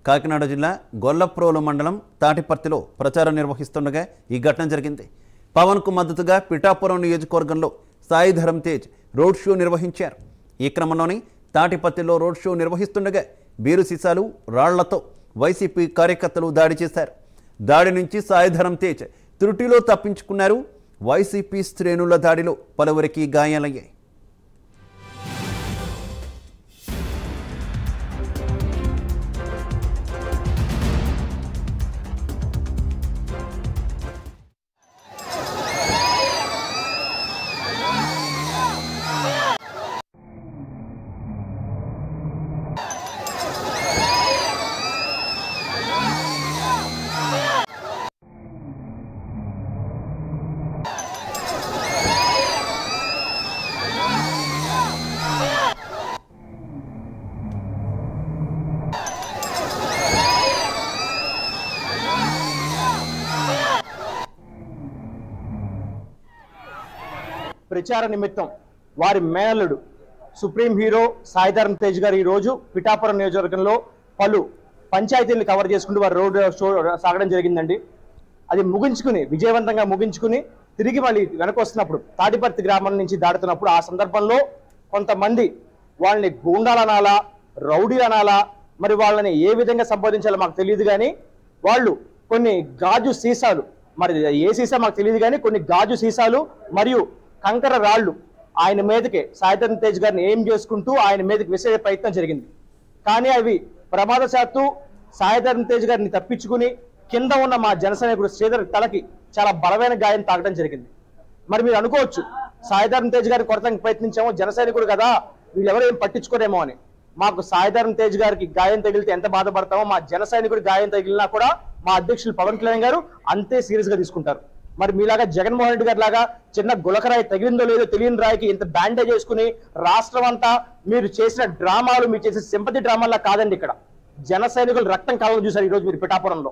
కాకినాడ జిల్లా గొల్లప్రోలు మండలం తాటిపర్తిలో ప్రచారం నిర్వహిస్తుండగా ఈ ఘటన జరిగింది. పవన్కు మద్దతుగా పిఠాపురం నియోజకవర్గంలో సాయి ధరమ్ తేజ్ రోడ్ షో నిర్వహించారు. ఈ క్రమంలోనే తాటిపర్తిలో రోడ్ షో నిర్వహిస్తుండగా బీరు సీసాలు రాళ్లతో వైసీపీ కార్యకర్తలు దాడి చేశారు. దాడి నుంచి సాయి ధరమ్ తేజ్ త్రుటిలో తప్పించుకున్నారు. వైసీపీ శ్రేణుల దాడిలో పలువురికి గాయాలయ్యాయి. ప్రచార నిమిత్తం వారి మేనల్లుడు సుప్రీం హీరో సాయి ధరమ్ తేజ్ గారు ఈ రోజు పిఠాపురం నియోజకవర్గంలో పలు పంచాయతీలను కవర్ చేసుకుంటూ వారు రోడ్ షో సాగడం జరిగిందండి. అది విజయవంతంగా ముగించుకుని తిరిగి మళ్ళీ వెనక వస్తున్నప్పుడు తాటిపర్తి గ్రామం నుంచి దాడుతున్నప్పుడు ఆ సందర్భంలో కొంతమంది వాళ్ళని గూండాలనాలా, రౌడీలనాలా, మరి వాళ్ళని ఏ విధంగా సంబోధించాలో మాకు తెలియదు, కానీ వాళ్ళు కొన్ని గాజు సీసాలు, మరి ఏ సీసా మాకు తెలియదు కానీ కొన్ని గాజు సీసాలు మరియు కంకర రాళ్లు ఆయన మీదకి సాయి ధరమ్ తేజ్ గారిని ఏం చేసుకుంటూ ఆయన మీదకి విసిరే ప్రయత్నం జరిగింది. కానీ అవి ప్రమాదశాత్తు సాయి ధరమ్ తేజ్ గారిని తప్పించుకుని కింద ఉన్న మా జనసైనికుడు శ్రీధర్ తలకి చాలా బలమైన గాయం తాగడం జరిగింది. మరి మీరు అనుకోవచ్చు సాయి ధరమ్ తేజ్ గారిని కొరతకి ప్రయత్నించామో, జనసైనికుడు కదా వీళ్ళెవరో ఏం పట్టించుకోరేమో అని. మాకు సాయి ధరమ్ తేజ్ గారికి గాయం తగిలితే ఎంత బాధపడతామో, మా జనసైనికుడి గాయం తగిలినా కూడా మా అధ్యక్షులు పవన్ కళ్యాణ్ గారు అంతే సీరియస్ గా తీసుకుంటారు. మరి మీలాగా జగన్మోహన్ రెడ్డి గారి లాగా చిన్న గులకరాయి తగిలిందో లేదో తెలియని రాయికి ఇంత బ్యాండేజ్ చేసుకుని రాష్ట్రం అంతా మీరు చేసిన డ్రామాలు, మీరు చేసిన సింపతి డ్రామాలా కాదండి. ఇక్కడ జన సైనికులు రక్తం కళ్ళను చూశారు ఈరోజు మీరు పిఠాపురంలో.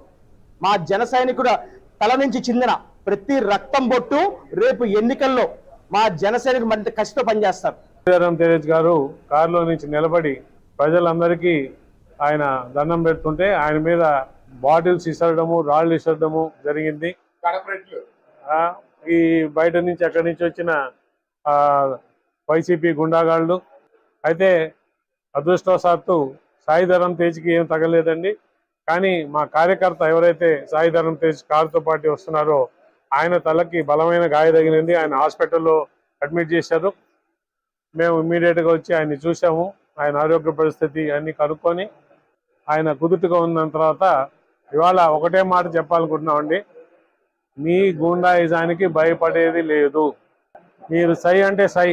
మా జన సైనికుడు తల నుంచి చిందిన ప్రతి రక్తం బొట్టు రేపు ఎన్నికల్లో మా జన సైనికులు మరింత కసితో పనిచేస్తారు. ధరమ్ తేజ్ గారు కారులో నుంచి నిలబడి ప్రజలందరికీ ఆయన దండం పెడుతుంటే ఆయన మీద బాటిల్స్ ఇసరడము, రాళ్ళు ఇసరడము జరిగింది. ఈ బయట నుంచి అక్కడి నుంచి వచ్చిన వైసీపీ గుండాగాళ్ళు అయితే అదృష్టవశాత్తు సాయి ధరమ్ తేజ్కి ఏం తగలేదండి. కానీ మా కార్యకర్త ఎవరైతే సాయి ధరమ్ తేజ్ కారుతో పాటు వస్తున్నారో ఆయన తలకి బలమైన గాయ తగిలింది. ఆయన హాస్పిటల్లో అడ్మిట్ చేశారు. మేము ఇమ్మీడియట్గా వచ్చి ఆయన్ని చూసాము. ఆయన ఆరోగ్య పరిస్థితి అన్ని కనుక్కొని ఆయన కుదుటగా ఉన్న తర్వాత ఇవాళ ఒకటే మాట చెప్పాలనుకుంటున్నామండి. మీ గూండాయిజానికి భయపడేది లేదు. మీరు సై అంటే సై,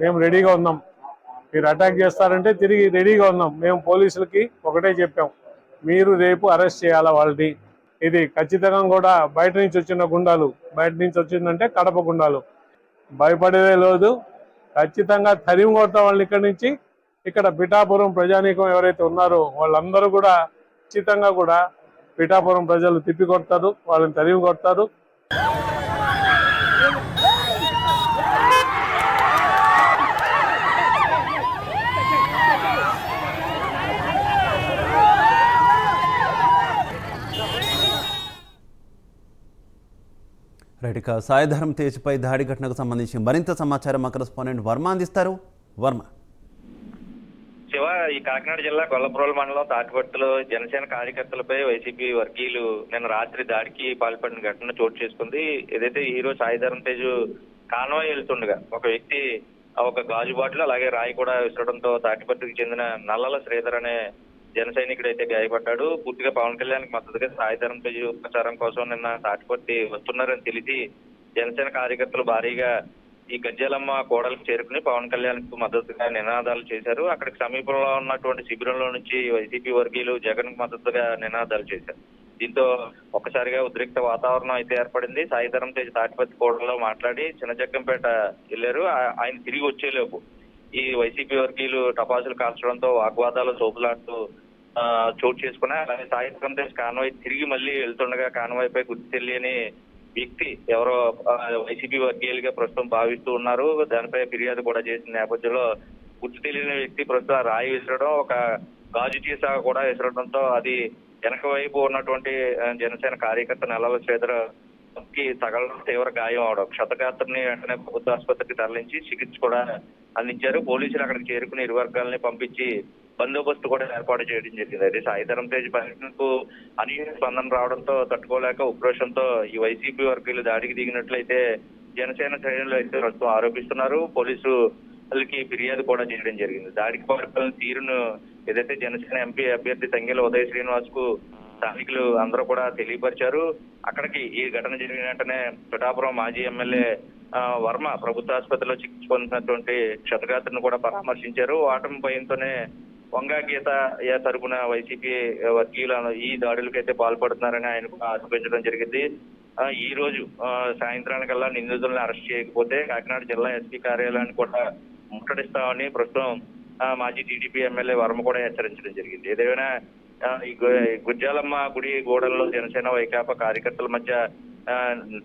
మేము రెడీగా ఉన్నాం. మీరు అటాక్ చేస్తారంటే తిరిగి రెడీగా ఉన్నాం. మేము పోలీసులకి ఒకటే చెప్పాం, మీరు రేపు అరెస్ట్ చేయాలా వాళ్ళని. ఇది ఖచ్చితంగా కూడా బయట నుంచి వచ్చిన గుండాలు, బయట నుంచి వచ్చిందంటే కడప గుండాలు, భయపడేదే లేదు. ఖచ్చితంగా తరిమి కొడతాం వాళ్ళని ఇక్కడి నుంచి. ఇక్కడ పిఠాపురం ప్రజానీకం ఎవరైతే ఉన్నారో వాళ్ళందరూ కూడా ఖచ్చితంగా కూడా పిఠాపురం ప్రజలు తిప్పి కొడతారు, వాళ్ళని తరిమి కొడతారు. రైట్, ఇక సాయి ధరమ్ తేజ్పై దాడి ఘటనకు సంబంధించి మరింత సమాచారం మా కరెస్పాండెంట్ వర్మ అందిస్తారు. వర్మ. శివ, ఈ కాకినాడ జిల్లా గొల్లప్రోలు మండలం తాటిపర్తిలో జనసేన కార్యకర్తలపై వైసీపీ వర్గీయులు నిన్న రాత్రి దాడికి పాల్పడిన ఘటన చోటు చేసుకుంది. ఏదైతే హీరో సాయి ధరమ్ తేజ్ కాన్వాయ్ వెళ్తుండగా ఒక వ్యక్తి ఒక గాజు బాటిల్ అలాగే రాయి కూడా విసరడంతో తాటిపర్తికి చెందిన నల్లల శ్రీధర్ అనే జన సైనికుడు అయితే గాయపడ్డాడు. పూర్తిగా పవన్ కళ్యాణ్ కి మద్దతుగా సాయి ధరమ్ తేజ్ ప్రచారం కోసం నిన్న తాటిపర్తి వస్తున్నారని తెలిసి జనసేన కార్యకర్తలు భారీగా ఈ గజ్జలమ్మ కోడలకు చేరుకుని పవన్ కళ్యాణ్ కు మద్దతుగా నినాదాలు చేశారు. అక్కడికి సమీపంలో ఉన్నటువంటి శిబిరంలో నుంచి వైసీపీ వర్గీయులు జగన్ కు మద్దతుగా నినాదాలు చేశారు. దీంతో ఒక్కసారిగా ఉద్రిక్త వాతావరణం అయితే ఏర్పడింది. సాయి ధరమ్ తేజ్ తాటిపర్తి కోడలో మాట్లాడి చిన్నజగ్గంపేట వెళ్లారు. ఆయన తిరిగి వచ్చేలోపు ఈ వైసీపీ వర్గీయులు టపాసులు కాల్చడంతో వాగ్వాదాలు సోపులాడుతూ చోటు చేసుకున్నాయి. అలాగే సాయి ధరమ్ తేజ్ కాన్వాయ్ తిరిగి మళ్ళీ వెళ్తుండగా కాన్వాయ్ పై గుర్తు తెలియని వ్యక్తి ఎవరో వైసీపీ వర్గీయులుగా ప్రస్తుతం భావిస్తూ ఉన్నారు. దానిపై ఫిర్యాదు కూడా చేసిన నేపథ్యంలో గుర్తు తెలియని వ్యక్తి ప్రస్తుతం రాయి విసరడం, ఒక గాజు చీసా కూడా విసరడంతో అది వెనక వైపు ఉన్నటువంటి జనసేన కార్యకర్త నల్లవ శ్రీధర్ కి తగలడం తీవ్ర గాయం అవడం క్షతగాత్రుని వెంటనే ప్రభుత్వ ఆసుపత్రికి తరలించి చికిత్స కూడా అందించారు. పోలీసులు అక్కడికి చేరుకుని ఇరు వర్గాలని పంపించి బందోబస్తు కూడా ఏర్పాటు చేయడం జరిగింది. అయితే సాయిధరం తేజ్ పర్యటనకు అనూహ్య స్పందన రావడంతో తట్టుకోలేక ఉక్రోషంతో ఈ వైసీపీ వర్గీయులు దాడికి దిగినట్లయితే జనసేన శ్రేణులు అయితే ప్రస్తుతం ఆరోపిస్తున్నారు. పోలీసులకి ఫిర్యాదు కూడా చేయడం జరిగింది. దాడికి పాల్పడిన తీరును ఏదైతే జనసేన ఎంపీ అభ్యర్థి తంగెల ఉదయ్ శ్రీనివాస్ కు స్థానికులు అందరూ కూడా తెలియపరిచారు. అక్కడికి ఈ ఘటన జరిగిన వెంటనే పిఠాపురం మాజీ ఎమ్మెల్యే వర్మ ప్రభుత్వ ఆసుపత్రిలో చికిత్స పొందినటువంటి క్షతగాత్రులను కూడా పరామర్శించారు. ఓటమి భయంతోనే వంగా గీత తరపున వైసీపీ వర్గీయులు ఈ దాడులకైతే పాల్పడుతున్నారని ఆయన ఆరోపించడం జరిగింది. ఈ రోజు సాయంత్రానికల్లా నిందితులను అరెస్ట్ చేయకపోతే కాకినాడ జిల్లా ఎస్పీ కార్యాలయాన్ని కూడా ముట్టడిస్తామని ప్రస్తుతం మాజీ టీడీపీ ఎమ్మెల్యే వర్మ కూడా హెచ్చరించడం జరిగింది. ఏదైనా ఈ గుజ్జాలమ్మ గుడి గోడల్లో జనసేన వైకాపా కార్యకర్తల మధ్య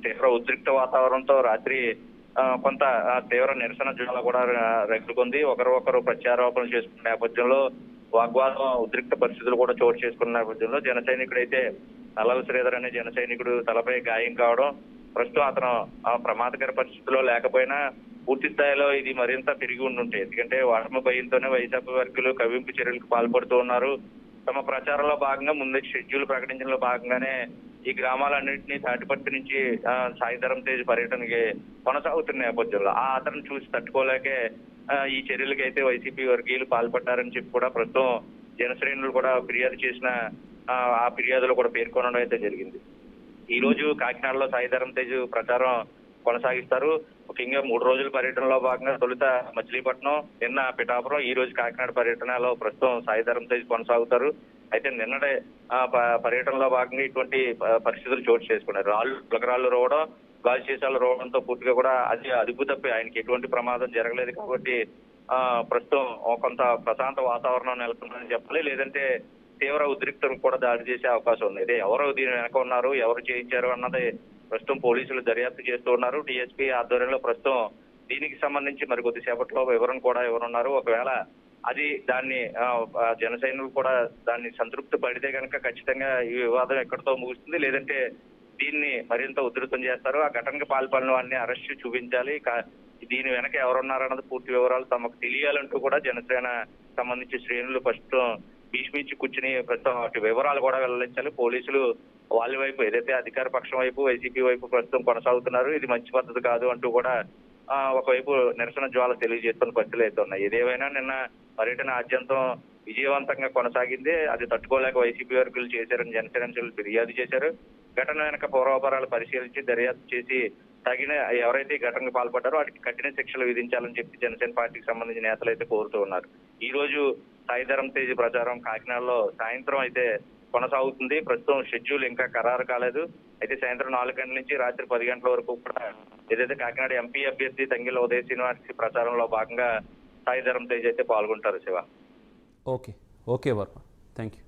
తీవ్ర ఉద్రిక్త వాతావరణంతో రాత్రి కొంత తీవ్ర నిరసన జ్వాల కూడా రగులుకుంది. ఒకరు ప్రత్యారోపణలు చేసుకున్న నేపథ్యంలో వాగ్వాదం ఉద్రిక్త పరిస్థితులు కూడా చోటు చేసుకున్న నేపథ్యంలో జన సైనికుడైతే నల్లల శ్రీధర్ అనే జన సైనికుడు తలపై గాయం కావడం ప్రస్తుతం అతను ప్రమాదకర పరిస్థితిలో లేకపోయినా పూర్తి స్థాయిలో ఇది మరింత పెరిగి ఉండుంటాయి. ఎందుకంటే ఓటమి భయంతోనే వైసీపీ వర్గీయులు కవ్వింపు చర్యలకు పాల్పడుతూ ఉన్నారు. తమ ప్రచారంలో భాగంగా ముందే షెడ్యూల్ ప్రకటించడంలో భాగంగానే ఈ గ్రామాలన్నింటినీ తాటిపత్తి నుంచి సాయిధరం తేజ్ పర్యటనకి కొనసాగుతున్న నేపథ్యంలో అతను చూసి తట్టుకోలేకే ఈ చర్యలకి అయితే వైసీపీ వర్గీయులు పాల్పడ్డారని చెప్పి కూడా ప్రస్తుతం జనశ్రేణులు కూడా ఫిర్యాదు చేసిన ఆ ఫిర్యాదులో కూడా పేర్కొనడం అయితే జరిగింది. ఈ రోజు కాకినాడలో సాయిధరం తేజ్ ప్రచారం కొనసాగిస్తారు. ముఖ్యంగా 3 రోజుల పర్యటనలో భాగంగా తొలుత మచిలీపట్నం, నిన్న పిఠాపురం, ఈ రోజు కాకినాడ పర్యటనలో ప్రస్తుతం సాయిధరం తేజ్ కొనసాగుతారు. అయితే నిన్నటి పర్యటనలో భాగంగా ఇటువంటి పరిస్థితులు చోటు చేసుకున్నారు. పులకరాళ్ళు రోవడం, గాజు సీసాలు రోవడంతో పూర్తిగా కూడా అది అదుపు తప్పి ఆయనకి ఎటువంటి ప్రమాదం జరగలేదు కాబట్టి ప్రస్తుతం కొంత ప్రశాంత వాతావరణం నెలకొందని చెప్పాలి. లేదంటే తీవ్ర ఉద్రిక్తలకు కూడా దాడి చేసే అవకాశం ఉంది. ఇదే ఎవరు దీని వెనక ఉన్నారు, ఎవరు చేయించారు అన్నది ప్రస్తుతం పోలీసులు దర్యాప్తు చేస్తూ ఉన్నారు. డిఎస్పీ ఆధ్వర్యంలో ప్రస్తుతం దీనికి సంబంధించి మరి కొద్దిసేపట్లో వివరణ కూడా ఇవ్వనున్నారు. ఒకవేళ అది దాన్ని జన సైనికులు కూడా దాన్ని సంతృప్తి పడితే కనుక ఖచ్చితంగా ఈ వివాదం ఎక్కడితో ముగుస్తుంది. లేదంటే దీన్ని మరింత ఉధృతం చేస్తారు. ఆ ఘటనకు పాల్పడిన వారిని అరెస్ట్ చూపించాలి. దీని వెనక ఎవరున్నారన్నది పూర్తి వివరాలు తమకు తెలియాలంటూ కూడా జనసేన సంబంధించి శ్రేణులు ప్రస్తుతం భీష్మించి కూర్చుని ప్రస్తుతం వాటి వివరాలు కూడా వెల్లడించాలి. పోలీసులు వాళ్ళ వైపు ఏదైతే అధికార పక్షం వైపు వైసీపీ వైపు ప్రస్తుతం కొనసాగుతున్నారు. ఇది మంచి పద్ధతి కాదు అంటూ కూడా ఒకవైపు నిరసన జ్వాల తెలియజేస్తున్న పరిస్థితులు అయితే ఉన్నాయి. ఏదేమైనా నిన్న పర్యటన ఆద్యంతం విజయవంతంగా కొనసాగింది. అది తట్టుకోలేక వైసీపీ వర్గీయులు చేశారని జనసేన ఫిర్యాదు చేశారు. ఘటన వెనక పూర్వాపరాలు పరిశీలించి దర్యాప్తు చేసి తగిన ఎవరైతే ఈ ఘటనకు పాల్పడ్డారో వాటికి కఠిన శిక్షలు విధించాలని చెప్పి జనసేన పార్టీకి సంబంధించిన నేతలు అయితే కోరుతూ ఉన్నారు. ఈ రోజు సాయిధరం తేజ్ ప్రచారం కాకినాడలో సాయంత్రం అయితే కొనసాగుతుంది. ప్రస్తుతం షెడ్యూల్ ఇంకా ఖరారు కాలేదు. అయితే సాయంత్రం 4 గంటల నుంచి రాత్రి 10 గంటల వరకు కూడా ఏదైతే కాకినాడ ఎంపీ అభ్యర్థి తంగెల ఉదయ్ శ్రీనివాస్ ప్రచారంలో భాగంగా సాయిధరం తేజ్ అయితే పాల్గొంటారు. Shiva. Okay Varma, thank you.